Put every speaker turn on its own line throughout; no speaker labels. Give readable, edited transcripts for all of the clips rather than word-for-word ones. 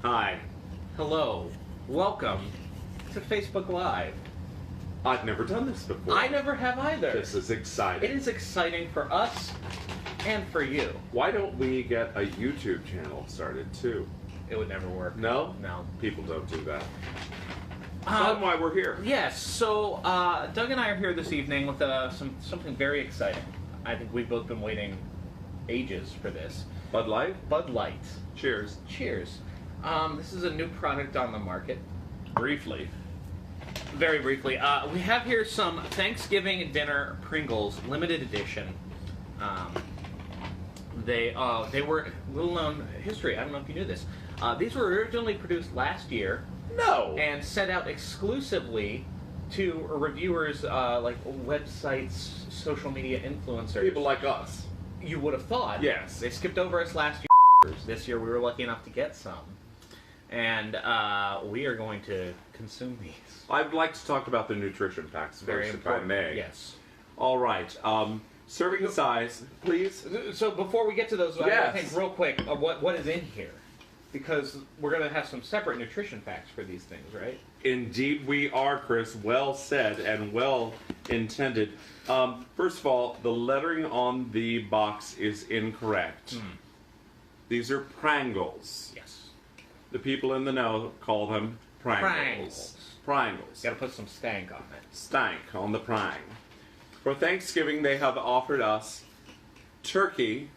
Hi.
Hello. Welcome to Facebook Live.
I've never done this before.
I never have either.
This is exciting.
It is exciting for us and for you.
Why don't we get a YouTube channel started too?
It would never work.
No?
No.
People don't do that. That's why we're here.
Yes, so Doug and I are here this evening with something very exciting. I think we've both been waiting ages for this.
Bud Light?
Bud Light.
Cheers.
Cheers. This is a new product on the market.
Briefly.
Very briefly. We have here some Thanksgiving dinner Pringles limited edition. They were little known history. I don't know if you knew this. These were originally produced last year.
No.
And sent out exclusively to reviewers like websites, social media influencers.
People like us.
You would have thought.
Yes.
They skipped over us last year. This year we were lucky enough to get some. And we are going to consume these.
I'd like to talk about the nutrition facts
Very
first,
important.
if I may.
Yes.
All right. Serving size, please.
So before we get to those,
Yes.
I think real quick, what is in here? Because we're going to have some separate nutrition facts for these things, right?
Indeed we are, Chris. Well said and well intended. First of all, the lettering on the box is incorrect. These are Pringles.
Yes.
The people in the know call them Pringles. Pringles.
Got to put some stank on it.
Stank on the prang. For Thanksgiving, they have offered us turkey,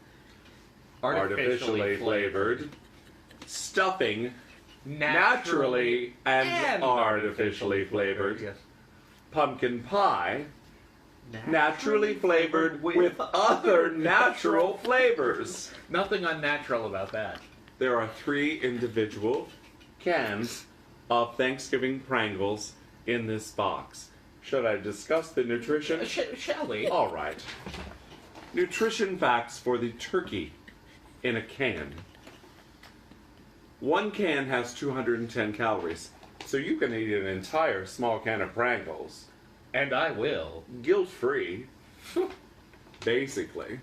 artificially flavored, stuffing, naturally and artificially flavored,
Yes.
pumpkin pie, naturally flavored with other natural flavors.
Nothing unnatural about that.
There are 3 individual cans of Thanksgiving Pringles in this box. Should I discuss the nutrition?
Shall we?
All right. Nutrition facts for the turkey in a can. 1 can has 210 calories, so you can eat an entire small can of Pringles.
And I will.
Guilt-free, basically.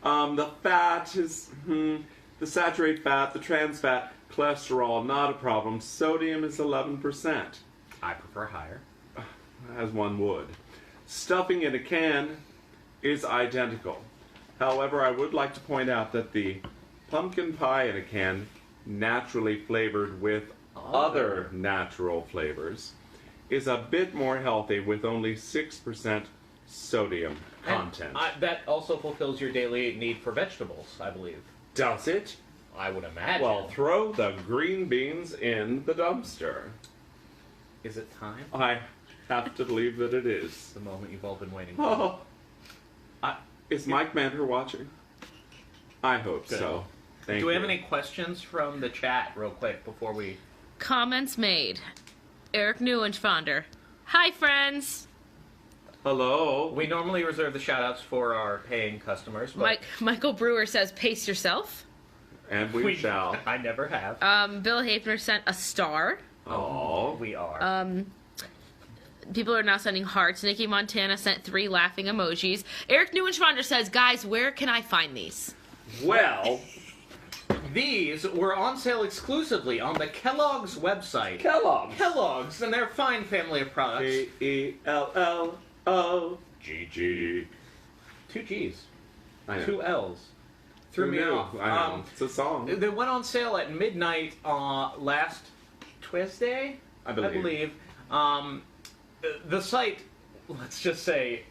The fat is, the saturated fat, the trans fat, cholesterol, not a problem. Sodium is 11%,
I prefer higher.
as one would. Stuffing in a can is identical. However, I would like to point out that the pumpkin pie in a can, naturally flavored with other natural flavors, is a bit more healthy with only 6% sodium content.
That also fulfills your daily need for vegetables, I believe.
Does it?
I would imagine.
Well, throw the green beans in the dumpster.
Is it time?
I have to believe that it is.
The moment you've all been waiting for.
Oh. Is Mike Manter watching? I hope
Good.
so. Thank
Do we
you.
have any questions from the chat real quick before we...
Comments made. Eric Neuenschwander. Hi, friends.
Hello.
We normally reserve the shout-outs for our paying customers, but...
Michael Brewer says, pace yourself.
And we shall.
I never have.
Bill Hafner sent a star.
Oh.
We are.
People are now sending hearts. Nikki Montana sent 3 laughing emojis. Eric Neuenschwander says, guys, where can I find these?
Well,
These were on sale exclusively on the Kellogg's website.
Kellogg's.
And they're a fine family of products.
Kellogg's.
2 G's.
I know.
2 L's. Threw
Who
me
knew?
off.
I know. It's a song.
They went on sale at midnight last Tuesday,
I believe.
The site, let's just say,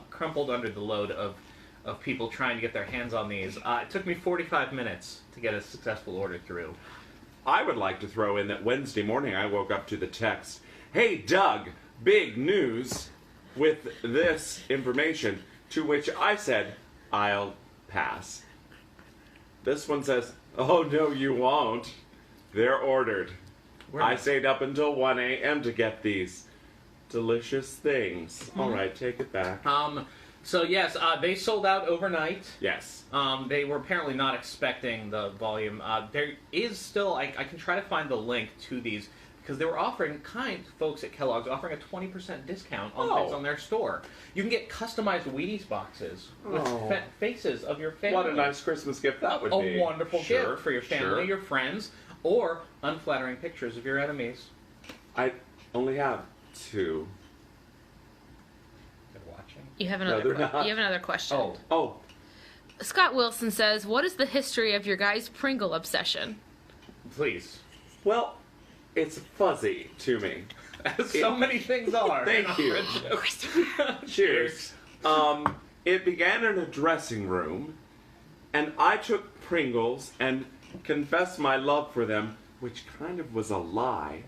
crumpled under the load of people trying to get their hands on these. It took me 45 minutes to get a successful order through.
I would like to throw in that Wednesday morning I woke up to the text, "Hey Doug, big news," with this information, to which I said, "I'll pass." This one says, "Oh no you won't. They're ordered. I stayed up until 1 a.m. to get these delicious things." All right, take it back.
So yes, they sold out overnight.
Yes.
They were apparently not expecting the volume. There is still, I can try to find the link to these, because they were offering, folks at Kellogg's, offering a 20% discount on things on their store. You can get customized Wheaties boxes with faces of your family.
What a nice Christmas gift that would be.
A wonderful gift for your family, your friends. or unflattering pictures of your enemies.
I only have 2.
They're watching.
You have
No, they're
another.
not.
You have another question.
Oh,
Scott Wilson says, "What is the history of your guys' Pringle obsession?"
Please.
well, it's fuzzy to me.
As so many things are.
Thank you. Cheers. It began in a dressing room, and I took Pringles and confessed my love for them, which kind of was a lie.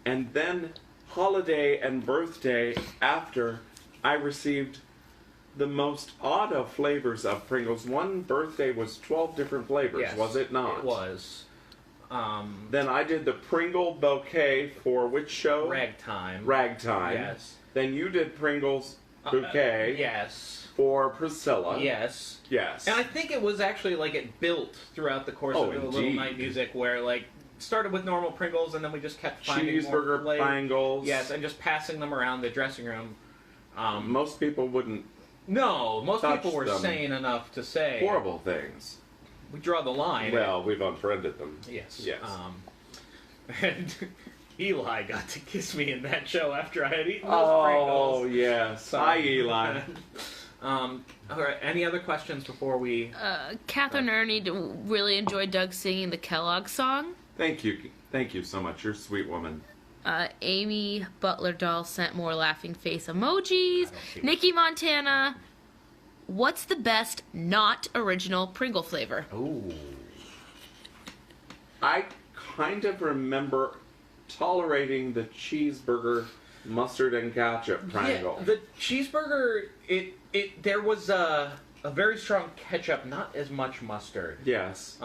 And then, holiday and birthday after, I received the most odd of flavors of Pringles. One birthday was 12 different flavors,
Yes,
was it not?
It was.
Then I did the Pringle bouquet for which show?
Ragtime.
Ragtime.
Yes.
Then you did Pringles bouquet
Yes.
for Priscilla.
Yes.
Yes.
And I think it was actually like it built throughout the course
Oh,
of the Little
indeed.
Night Music, where like started with normal Pringles and then we just kept finding more
Cheeseburger
flavor.
Pringles.
Yes, and just passing them around the dressing room.
Most people wouldn't.
No, most
Touch
people were
them.
sane enough to say
Horrible things.
we draw the line.
Well, we've unfriended them.
Yes.
Yes.
And Eli got to kiss me in that show after I had eaten those
Oh,
Pringles.
yes. Hi, Eli.
All right. Any other questions before we?
Catherine Ernie really enjoyed Doug singing the Kellogg song.
Thank you. Thank you so much. You're a sweet woman.
Amy Butler Doll sent more laughing face emojis.
I don't see
Nikki Montana, what's the best not original Pringle flavor?
Oh.
I kind of remember tolerating the cheeseburger mustard and ketchup Pringle.
Yeah, the cheeseburger. There was a very strong ketchup, not as much mustard.
Yes.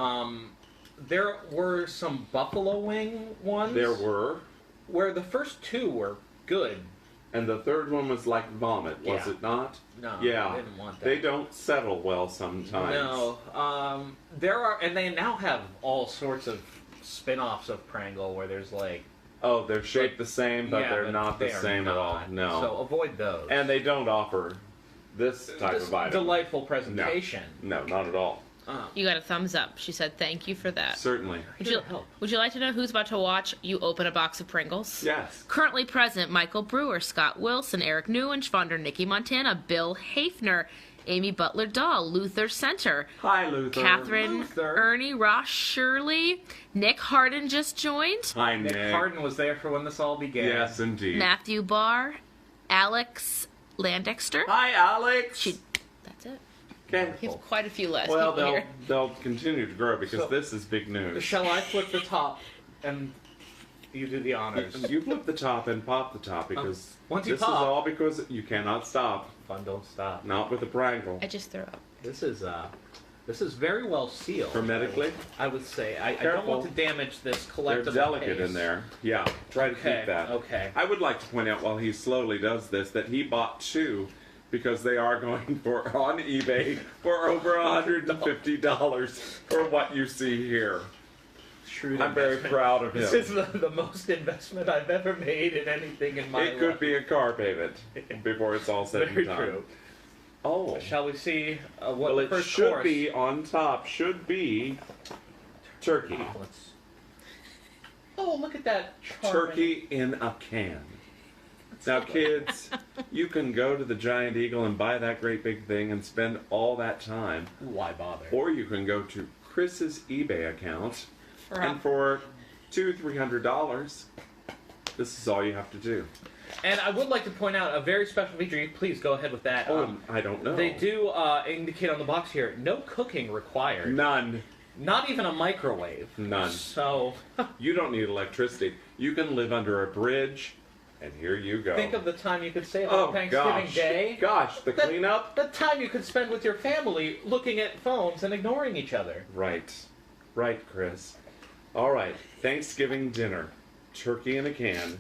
There were some buffalo wing ones.
There were.
Where the first 2 were good.
And the third one was like vomit, was
Yeah.
it not?
No,
Yeah.
I didn't want that.
They don't settle well sometimes.
No. There are, and they now have all sorts of spin-offs of Pringle where there's like.
Oh, they're shaped the same, but
yeah,
they're not the
they are
same at all.
not.
No.
So avoid those.
And they don't offer this type
This
of item.
delightful presentation.
No, not at all.
You got a thumbs up. She said thank you for that.
Certainly.
Would you like to know who's about to watch you open a box of Pringles?
Yes.
Currently present, Michael Brewer, Scott Wilson, Eric Neuenschwander, Nikki Montana, Bill Hafner, Amy Butler Dahl, Luther Center,
Hi, Luther.
Catherine
Luther.
Ernie, Ross Shirley, Nick Harden just joined,
Hi, Nick.
Nick Harden was there for when this all began.
Yes, indeed.
Matthew Barr, Alex Landexter.
Hi, Alex.
That's it.
Okay.
We have quite a few less
Well,
people here.
they'll continue to grow because
So-
this is big news.
Shall I flip the top and you do the honors?
You flip the top and pop the top because
Once you
this is
pop-
all because you cannot stop.
Fun don't stop.
Not with a Pringle.
I just threw up.
This is very well sealed.
Hermetically,
I would say. I don't
Careful.
want to damage this
they're
collectible
delicate
case.
in there. Yeah, try to
Okay,
keep that.
okay.
I would like to point out while he slowly does this that he bought 2 because they are going for on eBay for over $150 for what you see here.
Shrewd
I'm very
investment.
proud of him.
This is the most investment I've ever made in anything in my life.
It could be a car payment before it's all said
Very
and done.
true.
Oh.
Shall we see what
Well,
the
it
first
should
course?
be on top. Should be turkey.
Let's. Oh, look at that charming-
Turkey in a can. Now, kids, you can go to the Giant Eagle and buy that great big thing and spend all that time.
Why bother?
Or you can go to Chris's eBay account
For
and for $200-300, this is all you have to do.
And I would like to point out a very special feature. Please go ahead with that.
Oh, I don't know.
They do indicate on the box here, no cooking required.
None.
Not even a microwave.
None.
So,
You don't need electricity. You can live under a bridge, and here you go.
think of the time you could save
oh,
on Thanksgiving
gosh.
Day.
Gosh, the
That-
cleanup?
The time you could spend with your family looking at phones and ignoring each other.
Right. Right, Chris. All right. Thanksgiving dinner. Turkey in a can.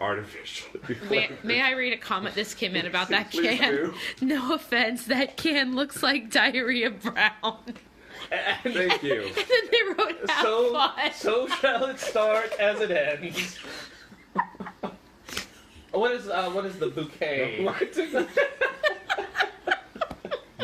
Artificially flavored.
May I read a comment this came in about that
Please
can?
do.
No offense, that can looks like diarrhea brown.
And
Thank you.
And then they wrote have
so,
fun.
so shall it start as it ends. What is the bouquet?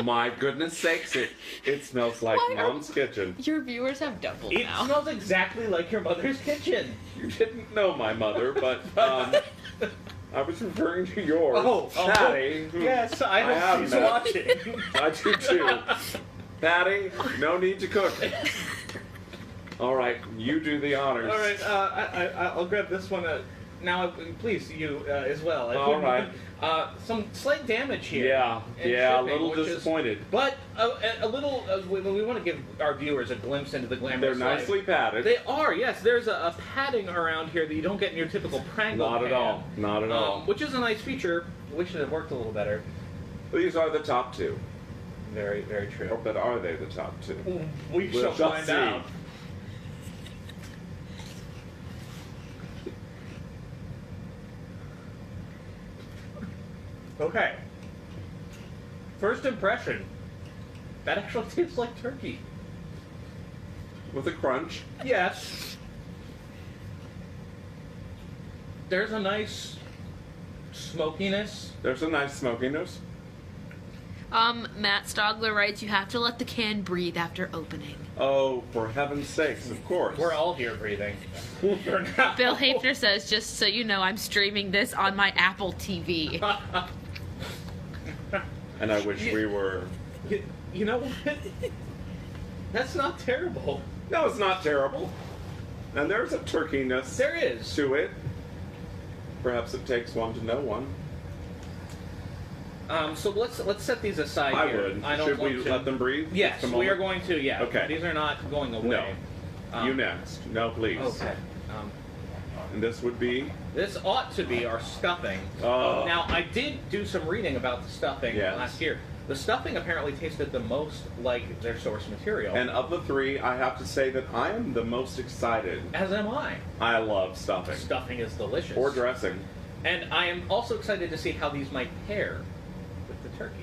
My goodness sakes, it smells like
Why are-
Mom's kitchen.
Your viewers have doubled
It
now.
smells exactly like your mother's kitchen.
You didn't know my mother, but I was referring to yours.
Oh,
Patty.
Yes, I hope
have
she's
met.
watching.
I do too. Patty, no need to cook. All right, you do the honors.
All right, I'll grab this one. Now, please, you as well.
All right.
Some slight damage here.
Yeah,
in
a
shipping,
little
which is-
Disappointed.
But a little. We want to give our viewers a glimpse into the
They're
glamorous life.
nicely padded.
They are, yes. There's a padding around here that you don't get in your typical Prangle
Not at
pan,
all. Not at all.
Which is a nice feature. Wish it had worked a little better.
These are the top two.
Very, very true.
But are they the top two?
We
We'll
shall
just
find
see.
out. Okay. First impression. That actually tastes like turkey.
With a crunch.
Yes. There's a nice smokiness.
There's a nice smokiness.
Matt Stogler writes, you have to let the can breathe after opening.
Oh, for heaven's sakes, of course.
We're all here breathing. For now.
Bill Hafner says, just so you know, I'm streaming this on my Apple TV.
And I wish we were...
You know what? That's not terrible.
No, it's not terrible. And there's a turkeyness
There is.
to it. Perhaps it takes one to know one.
So let's set these aside
I
here.
would.
I don't
Should
want
we
to.
let them breathe?
Yes,
Just a
we are
moment?
going to. Yeah.
Okay.
These are not going away.
No. You next. No, please.
Okay.
And this would be...
This ought to be our stuffing.
Oh.
Now, I did do some reading about the stuffing
Yes.
last year. The stuffing apparently tasted the most like their source material.
And of the three, I have to say that I am the most excited.
as am I.
I love stuffing.
Stuffing is delicious.
Or dressing.
And I am also excited to see how these might pair with the turkey.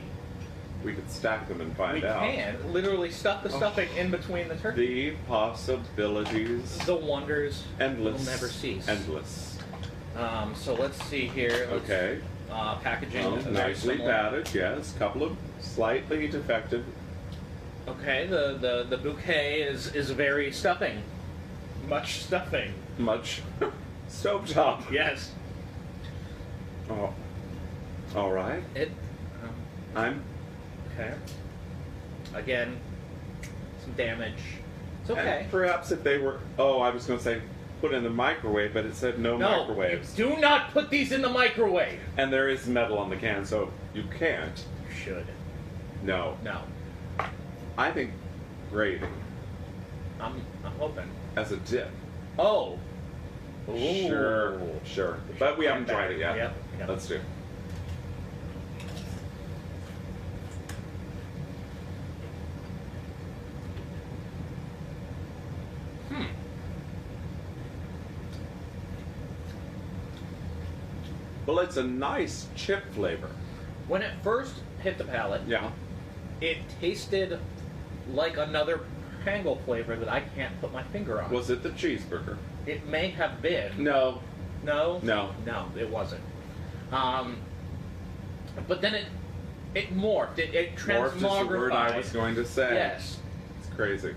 We could stack them and find
We
out.
can literally stuff the stuffing in between the turkey.
The possibilities.
The wonders
Endless.
will never cease.
Endless.
So let's see here. Let's-
Okay.
Packaging.
Oh,
very
nicely
similar.
padded, yes. Couple of slightly defective.
Okay, the bouquet is very stuffing. Much stuffing.
Much stovetop.
Yes.
Oh. All right.
It.
I'm.
Okay. Again, some damage. It's okay.
And perhaps if they were. Oh, I was going to say put in the microwave, but it said no,
No,
microwaves.
do not put these in the microwave.
And there is metal on the can, so you can't.
You should.
No.
No.
I think gravy
I'm hoping.
as a dip.
Oh.
Sure.
Ooh.
Sure. But we haven't tried it yet.
Yep. Yep.
Let's do. Well, it's a nice chip flavor.
When it first hit the palate,
Yeah.
it tasted like another Pringle flavor that I can't put my finger on.
Was it the cheeseburger?
It may have been.
No.
No?
No.
No, it wasn't. But then it morphed. It
Morphed is the word I was
transmogrified.
going to say.
Yes.
It's crazy.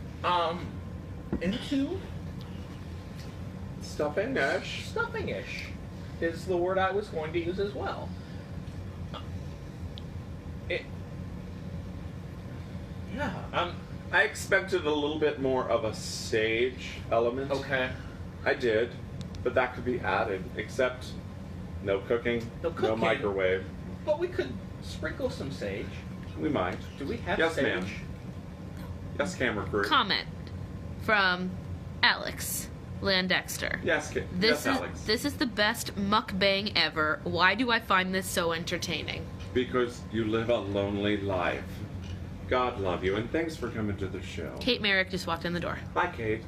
Into
Stuffing-ish.
stuffing-ish is the word I was going to use as well. It. Yeah.
I expected a little bit more of a sage element.
Okay.
I did, but that could be added, except no cooking,
No cooking.
microwave.
But we could sprinkle some sage.
We might.
Do we have
Yes,
sage?
ma'am. Yes, camera crew.
Comment from Alex Landexter.
Yes,
This
yes,
is
Alex.
this is the best mukbang ever. Why do I find this so entertaining?
Because you live a lonely life. God love you, and thanks for coming to the show.
Kate Merrick just walked in the door.
Hi, Kate.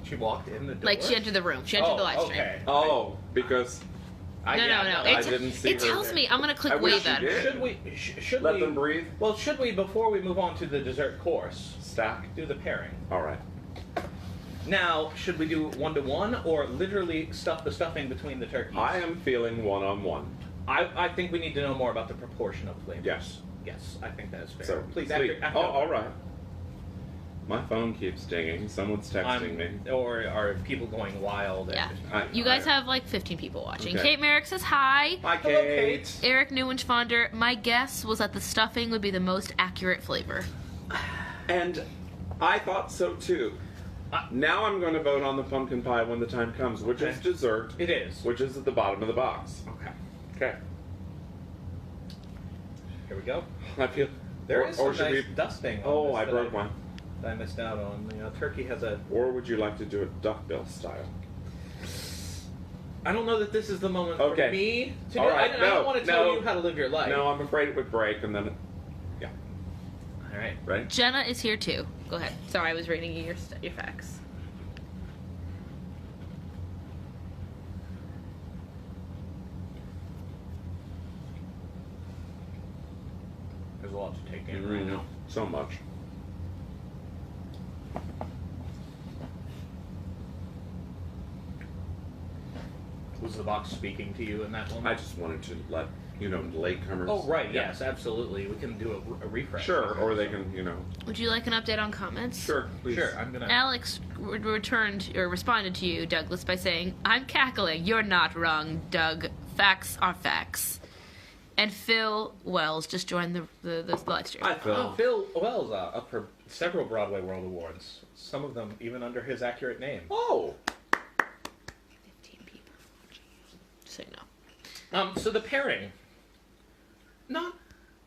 She walked in the door.
Like she entered the room. She entered the live stream.
Okay.
Oh, because
No.
I
It,
didn't see
it
her
tells
there.
me. I'm gonna click
I wish
wave
you
at her.
did.
Should we? Should
let
we?
them breathe.
Well, should we before we move on to the dessert course
Stack.
do the pairing?
All right.
Now, should we do 1-to-1 or literally stuff the stuffing between the turkeys?
I am feeling one-on-one.
I think we need to know more about the proportion of flavors.
Yes.
Yes, I think that is fair.
So
please,
sweet.
after
all right. My phone keeps dinging. Someone's texting me.
Or are people going wild?
Yeah.
And,
You guys have like 15 people watching.
Okay.
Kate Merrick says hi.
Hi,
Hello,
Kate.
Kate.
Eric Neuenschwander, my guess was that the stuffing would be the most accurate flavor.
And I thought so too. Now I'm going to vote on the pumpkin pie when the time comes, which is dessert,
It is.
which is at the bottom of the box.
Okay.
Okay.
Here we go.
I feel.
There is some
should
nice
we?
dusting. On
Oh,
this
I
that
broke one.
that I missed out on. Turkey has a.
Or would you like to do it duckbill style?
I don't know that this is the moment
Okay.
for me to do.
All right,
I don't want to tell
no.
you how to live your life.
No, I'm afraid it would break, and then. Yeah.
All right.
Right.
Jenna is here too. Go ahead. Sorry, I was reading you your facts.
There's a lot to take in right now.
So much.
Was the box speaking to you in that moment?
I just wanted to let latecomers.
Oh, right.
Yeah.
Yes, absolutely. We can do a refresh.
Sure, or they can,
Would you like an update on comments?
Sure, please.
Sure, I'm gonna.
Alex returned or responded to you, Douglas, by saying, "I'm cackling. You're not wrong, Doug. Facts are facts." And Phil Wells just joined the live stream.
Hi, Phil.
Oh, Phil Wells up for several Broadway World Awards. Some of them even under his accurate name.
Oh.
15 people. So you know.
So the pairing, not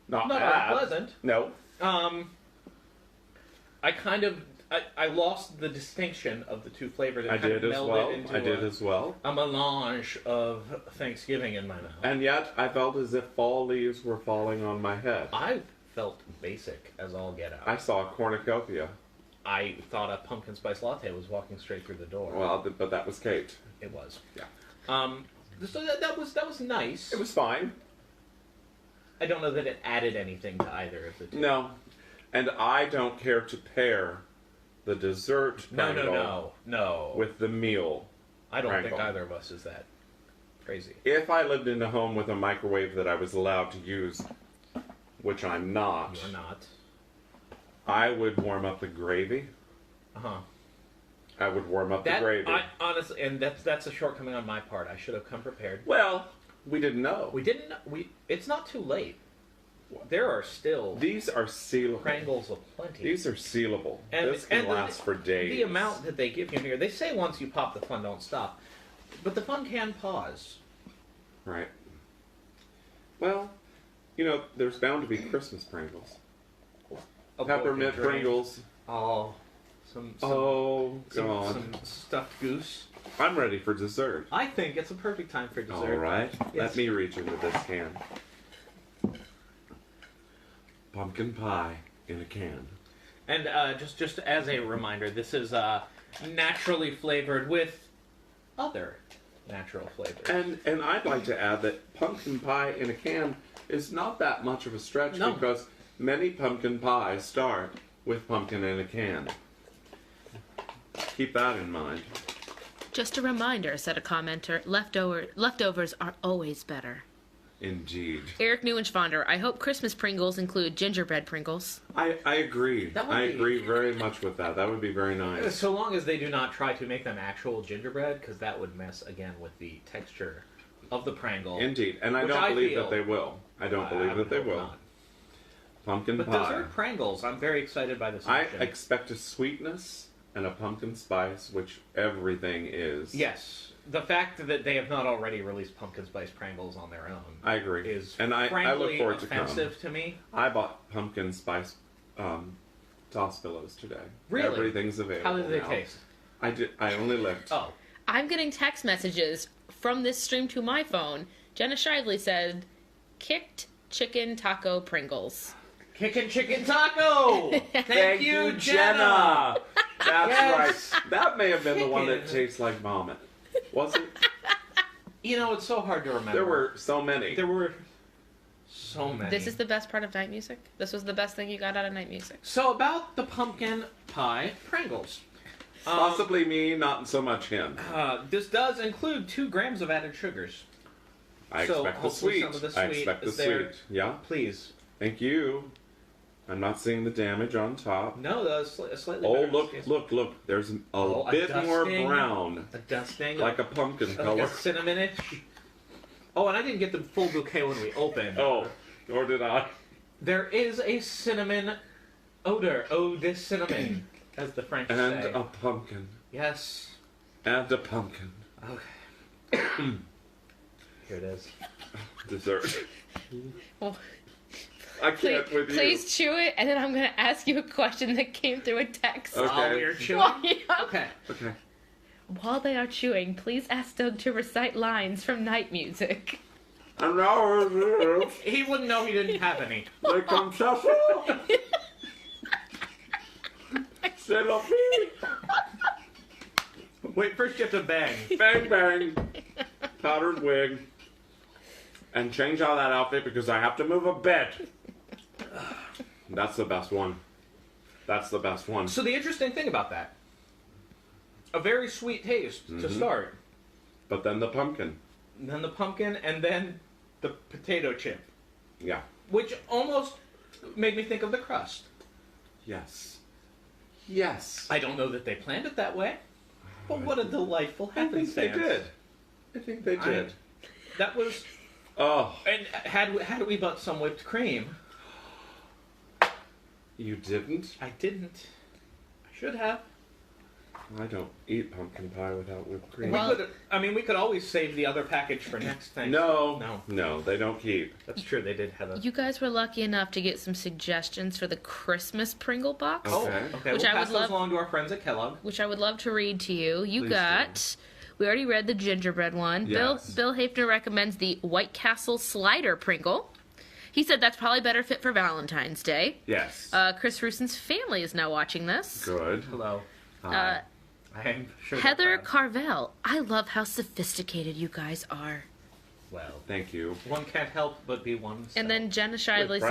Not
that unpleasant.
No.
I lost the distinction of the two flavors. It
I
kind
did
of
as
melded
well.
into
I did as well.
a melange of Thanksgiving in my mouth.
And yet, I felt as if fall leaves were falling on my head.
I felt basic as all get out.
I saw a cornucopia.
I thought a pumpkin spice latte was walking straight through the door.
Well, but that was Kate.
It was.
Yeah.
So that was nice.
It was fine.
I don't know that it added anything to either of the two.
No. And I don't care to pair the dessert
No.
with the meal.
I don't think
Prangle.
either of us is that crazy.
If I lived in a home with a microwave that I was allowed to use, which I'm not,
You're not.
I would warm up the gravy.
Uh-huh.
I would warm up the gravy.
Honestly, and that's a shortcoming on my part. I should have come prepared.
Well, we didn't know.
We didn't. It's not too late. There are still
These are sealable.
Pringles aplenty.
These are sealable.
And-
This can
and
last for days.
The amount that they give you here, they say once you pop, the fun don't stop. But the fun can pause.
Right. Well, there's bound to be Christmas Pringles.
A
Peppermint
boy can dream.
Pringles.
Oh, some
Oh, God.
some stuffed goose.
I'm ready for dessert.
I think it's a perfect time for dessert.
All right.
Yes.
Let me reach into this can. Pumpkin pie in a can.
And just as a reminder, this is naturally flavored with other natural flavors.
And I'd like to add that pumpkin pie in a can is not that much of a stretch
No.
because many pumpkin pies start with pumpkin in a can. Keep that in mind.
Just a reminder, said a commenter, leftovers are always better.
Indeed.
Eric Neuenschwander, I hope Christmas Pringles include gingerbread Pringles.
I agree.
That would
I
be-
agree very much with that. That would be very nice.
So long as they do not try to make them actual gingerbread, because that would mess again with the texture of the Pringle.
Indeed. And I
Which
don't
I
believe
feel-
that they will. I don't believe that they
hope
will.
not.
Pumpkin
But
pie.
dessert Pringles, I'm very excited by this
I
option.
expect a sweetness and a pumpkin spice, which everything is.
Yes. The fact that they have not already released pumpkin spice Pringles on their own
I agree.
is
and I
frankly
look forward to come.
offensive to me.
I bought pumpkin spice toss pillows today.
Really?
Everything's available.
How did they
now.
taste?
I only licked.
Oh.
I'm getting text messages from this stream to my phone. Jenna Shively said, kicked chicken taco Pringles.
Kickin' Chicken Taco! Thank you, Jenna!
That's
Yes.
right. That may have been the one that
Chicken.
tastes like vomit. Was it?
You know, it's so hard to remember.
There were so many.
There were so many.
This is the best part of night music? This was the best thing you got out of night music?
So about the pumpkin pie Pringles.
Possibly me, not so much him.
This does include 2 grams of added sugars.
I
so
expect the
hopefully
sweet.
some of the
I
sweet
expect the
is there.
sweet. Yeah.
Please,
Thank you. I'm not seeing the damage on top.
No, slightly
Oh,
better.
look. There's a
Oh, a
bit more
dusting.
brown.
A dusting.
Like a pumpkin
like
color.
a cinnamonish. Oh, and I didn't get the full bouquet when we opened.
Oh, nor did I.
There is a cinnamon odor. Oh, this cinnamon, as the French
And
say.
a pumpkin.
Yes.
And a pumpkin.
Okay. Here it is.
Dessert.
Well,
I can't with you.
please chew it, and then I'm going to ask you a question that came through a text.
Okay.
While we are chewing.
Yeah.
Okay.
Okay.
While they are chewing, please ask Doug to recite lines from Night Music.
And now
He wouldn't know he didn't have any.
they come shuffle. C'est la vie.
Wait, first you have to bang.
Bang bang. Powdered wig. And change out that outfit because I have to move a bed. That's the best one. That's the best one.
So the interesting thing about that, a very sweet taste to start,
But then the pumpkin.
then the pumpkin, and then the potato chip,
Yeah.
which almost made me think of the crust.
Yes. Yes.
I don't know that they planned it that way, but what a delightful
I think they
happenstance.
did. I think they did.
That was,
Oh,
and had we but some whipped cream,
you didn't?
I didn't. I should have.
I don't eat pumpkin pie without whipped cream.
Well-
We could always save the other package for next thing.
No.
No.
They don't keep.
That's true, they did have a...
You guys were lucky enough to get some suggestions for the Christmas Pringle box,
Oh.
Okay,
Which
we'll
I
pass
would
those
love-
along to our friends at Kellogg.
which I would love to read to you. You
Please
got... We already read the gingerbread one.
Yes.
Bill Hafner recommends the White Castle Slider Pringle. He said that's probably better fit for Valentine's Day.
Yes.
Chris Ruson's family is now watching this.
Good.
Hello.
Hi.
I'm sure
Heather
they're proud.
Carvel, I love how sophisticated you guys are.
Well,
Thank you.
one can't help but be one.
And then Jenna Shively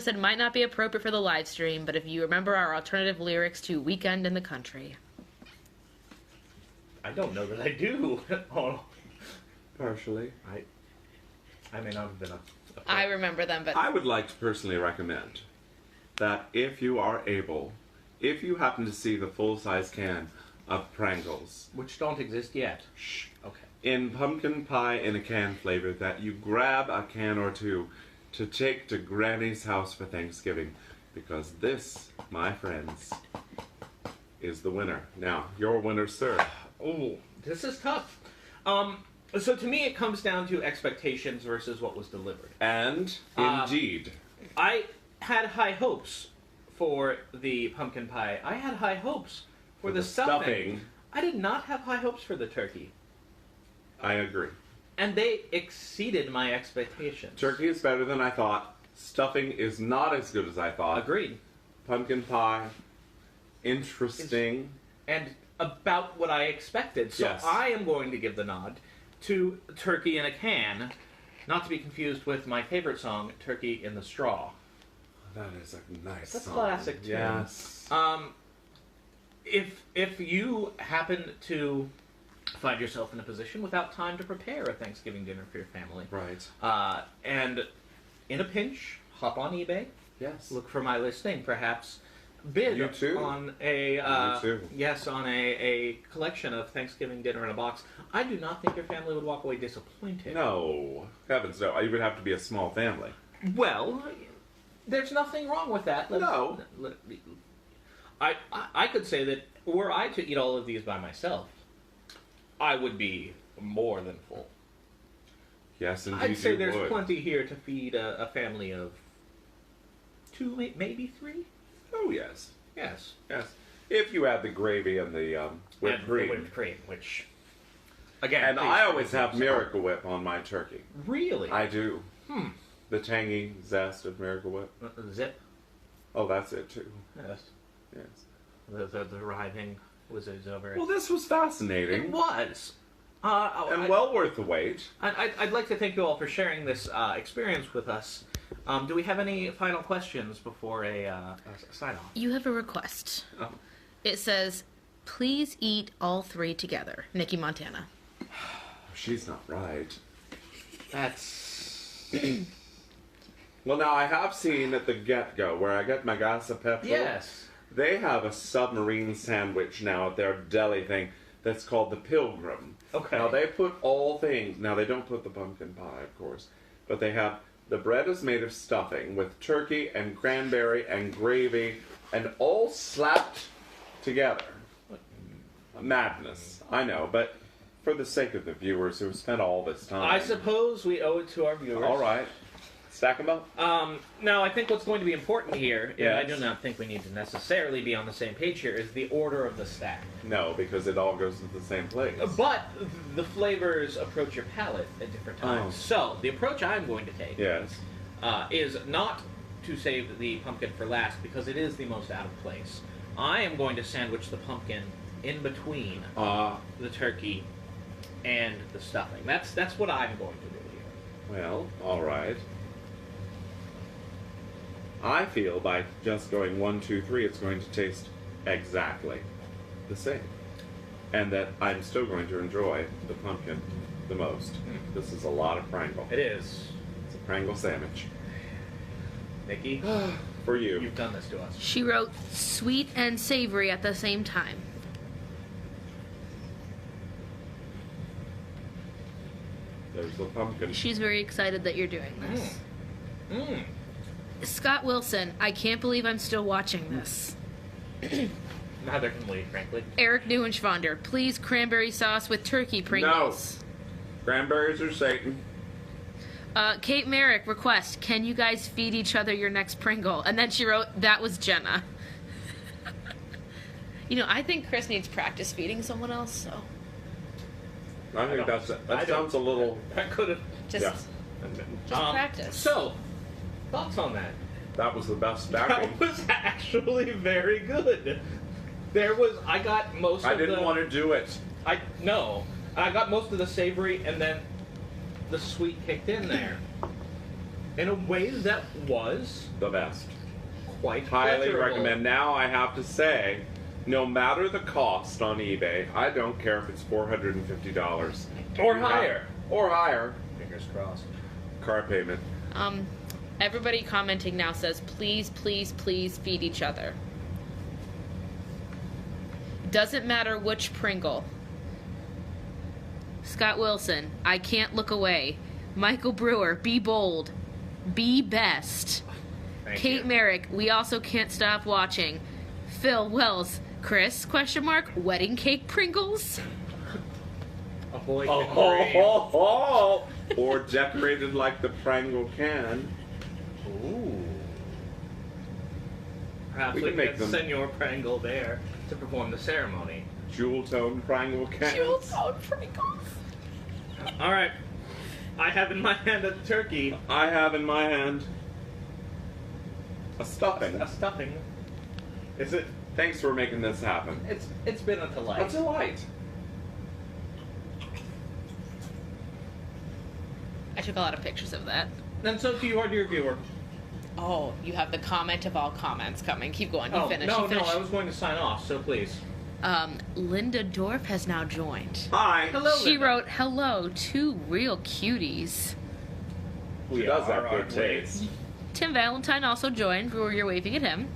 said, might not be appropriate for the live stream, but if you remember our alternative lyrics to Weekend in the Country.
I don't know that I do. Oh,
Partially.
I may not have been a
I remember them, but
I would like to personally recommend that if you are able, if you happen to see the full-size can of Pringles
which don't exist yet. Okay.
in pumpkin pie in a can flavor, that you grab a can or two to take to Granny's house for Thanksgiving, because this, my friends, is the winner. Now, your winner, sir.
Oh, this is tough. So to me, it comes down to expectations versus what was delivered.
And indeed,
I had high hopes for the pumpkin pie. I had high hopes for the stuffing. I did not have high hopes for the turkey.
I agree.
And they exceeded my expectations.
Turkey is better than I thought. Stuffing is not as good as I thought.
Agreed.
Pumpkin pie, interesting.
And about what I expected. So
Yes.
I am going to give the nod to Turkey in a Can, not to be confused with my favorite song, Turkey in the Straw.
That is a nice
It's a
song.
classic tune.
Yes.
If you happen to find yourself in a position without time to prepare a Thanksgiving dinner for your family,
Right.
and in a pinch, hop on eBay,
Yes.
look for my listing, perhaps bid
You too.
on a
You too.
yes, on a collection of Thanksgiving dinner in a box. I do not think your family would walk away disappointed.
No. Heavens no. You would have to be a small family.
Well, there's nothing wrong with that.
No.
I could say that were I to eat all of these by myself, I would be more than full.
Yes, indeed
I'd say
you
there's
would.
plenty here to feed a family of 2, maybe 3.
Oh, yes.
Yes.
Yes. If you add the gravy and the whipped
And
cream.
The whipped cream, which again.
And
please
I
forgive
always
me.
have Miracle Whip on my turkey.
Really?
I do.
Hmm.
The tangy zest of Miracle Whip.
Zip.
Oh, that's it too.
Yes.
Yes.
The writhing wizards over it.
Well, this was fascinating.
It was.
And well worth the wait.
I'd like to thank you all for sharing this experience with us. Do we have any final questions before a sign off?
you have a request.
Oh.
It says, please eat all 3 together. Nikki Montana.
She's not right.
That's
Well, now I have seen at the get-go, where I get my gas of petrol.
Yes.
They have a submarine sandwich now at their deli thing that's called the Pilgrim.
Okay.
Now they put all things. Now they don't put the pumpkin pie, of course, but they have the bread is made of stuffing with turkey and cranberry and gravy, and all slapped together. Madness, I know, but for the sake of the viewers who have spent all this time,
I suppose we owe it to our viewers.
All right, stack them up.
Now, I think what's going to be important here, and I
Yes.
do not think we need to necessarily be on the same page here, is the order of the stack.
No, because it all goes to the same place.
But the flavors approach your palate at different times.
Oh.
So, the approach I'm going to take
Yes.
is not to save the pumpkin for last, because it is the most out of place. I am going to sandwich the pumpkin in between the turkey and the stuffing. That's what I'm going to do here.
Well, all right. I feel by just going 1, 2, 3, it's going to taste exactly the same, and that I'm still going to enjoy the pumpkin the most. This is a lot of Pringle.
It is.
It's a Pringle sandwich
Nikki,
for you.
you've done this to us.
She wrote sweet and savory at the same time.
There's the pumpkin.
She's very excited that you're doing this.
Mmm.
Scott Wilson, I can't believe I'm still watching this.
Neither can we, frankly.
Eric Neuenschwander, please cranberry sauce with turkey Pringles.
Cranberries are Satan.
Kate Merrick, request, can you guys feed each other your next Pringle? And then she wrote, that was Jenna. You know, I think Chris needs practice feeding someone else, so
I think
don't-
that sounds a little.
That could have.
just,
Yeah.
just practice.
So, thoughts on that?
That was the best stacking.
That was actually very good. I got most of
I didn't
the...
want to do it.
I got most of the savory, and then the sweet kicked in there. In a way that was
The best.
quite
Highly
pleasurable.
recommend. Now I have to say, no matter the cost on eBay, I don't care if it's $450
Or higher.
or higher.
Fingers crossed.
Car payment.
Everybody commenting now says, please, please, please feed each other. Doesn't matter which Pringle. Scott Wilson, I can't look away. Michael Brewer, be bold. Be best.
Thank
Kate
you.
Merrick, we also can't stop watching. Phil Wells, Chris, ? Wedding cake Pringles?
A boy
Oh,
can
oh,
dream.
oh, oh. Or decorated like the Pringle can.
Ooh. Perhaps
We
we
can
can
make them-
Senor Prangle there to perform the ceremony.
Jewel-toned Pringle can.
Pringles.
All right. I have in my hand a turkey.
I have in my hand a stuffing.
A stuffing. Is it?
Thanks for making this happen.
It's been a delight.
A delight.
I took a lot of pictures of that.
And so to you, our dear viewer.
Oh, you have the comment of all comments coming. Keep going. You finish.
no,
you finish.
I was going to sign off, so please.
Linda Dorf has now joined.
Hi.
Hello,
She
Linda.
wrote, hello, two real cuties.
She does have good taste.
Tim Valentine also joined. Brewer, you're waving at him.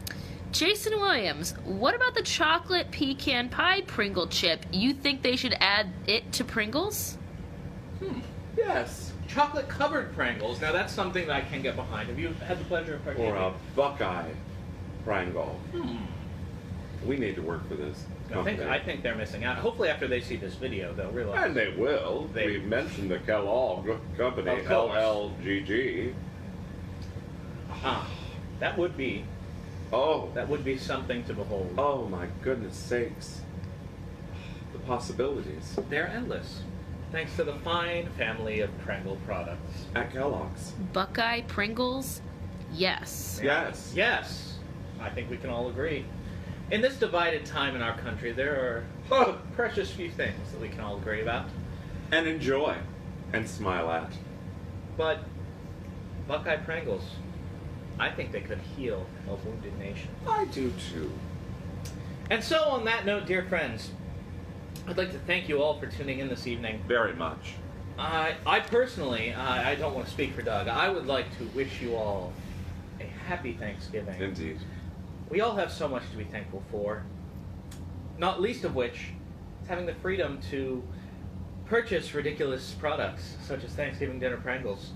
Jason Williams, what about the chocolate pecan pie Pringle chip? You think they should add it to Pringles?
Yes.
Chocolate covered Pringles. Now that's something that I can get behind. Have you had the pleasure of partaking?
Or a Buckeye Pringle. We need to work for this company.
I think they're missing out. Hopefully after they see this video, they'll realize.
And they will.
They-
We mentioned the Kellogg company,
Of course.
LLGG.
That would be
Oh.
something to behold.
Oh my goodness sakes. The possibilities
They're endless. Thanks to the fine family of Pringle products.
at Kellogg's.
Buckeye Pringles? Yes.
Yes.
Yes, I think we can all agree. In this divided time in our country, there are
Oh,
precious few things that we can all agree about.
and enjoy and smile at.
But Buckeye Pringles, I think they could heal a wounded nation.
I do too.
And so, on that note, dear friends, I'd like to thank you all for tuning in this evening.
Very much.
I personally, I don't want to speak for Doug. I would like to wish you all a happy Thanksgiving.
Indeed.
We all have so much to be thankful for. Not least of which is having the freedom to purchase ridiculous products, such as Thanksgiving dinner Pringles,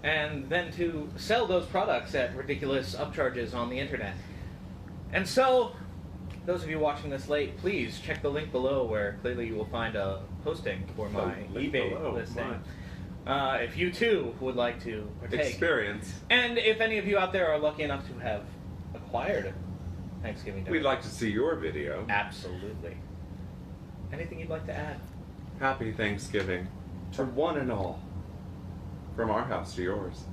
and then to sell those products at ridiculous upcharges on the internet. And so, those of you watching this late, please check the link below where clearly you will find a posting for my
link
eBay
below,
listing. If you too would like to partake.
Experience.
And if any of you out there are lucky enough to have acquired a Thanksgiving dinner.
We'd like to see your video.
Absolutely. Anything you'd like to add?
Happy Thanksgiving to one and all. From our house to yours.